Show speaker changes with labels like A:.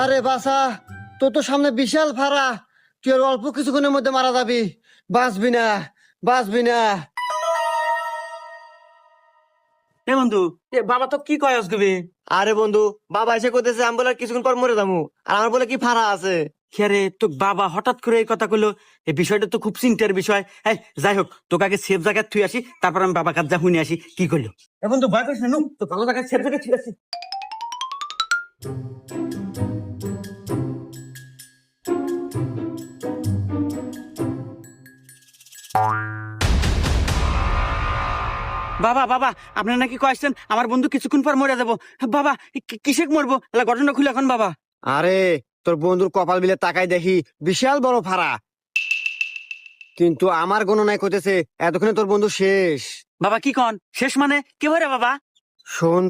A: আরে বাসা, তোর তো সামনে বিশাল ফাড়া, তুই আর অল্প কিছুক্ষণের মধ্যে মারা যাবি। বাঁচবি না, বাঁচবি না।
B: এ বন্ধু, এ বাবা তো কি কয় আজকে?
A: আরে বন্ধু, বাবা এসে করতেছে আমি বলে কিছুক্ষণ পর মরে যাবো, আর আমার বলে কি ফাড়া আছে।
B: খেরে তো বাবা হঠাৎ করে এই কথা কইলো, এই বিষয়টা তো খুব চিন্তার বিষয়। এই যাই হোক, তোকে আগে সেফ জায়গায় থুই আসি, তারপর আমি বাবা কাজ যা শুনে আসি কি করলো। এ বন্ধু ভয় করিস না, নু তো ভালো জায়গায় সেফ জায়গায় ঠিক আছে। বাবা বাবা, আপনার নাকি কয়েছেন আমার বন্ধু কিছুক্ষণ পর মরে যাবো। বাবা কিসে মরবো, এলা ঘটনা খুলে এখন বাবা।
A: আরে তোর বন্ধুর কপাল বিলে তাকাই দেখি বিশাল বড় ফাড়া, কিন্তু আমার গণনায় করতেছে এতক্ষণে তোর বন্ধু শেষ।
B: বাবা কি কন শেষ মানে কি ভরে বাবা?
A: শোন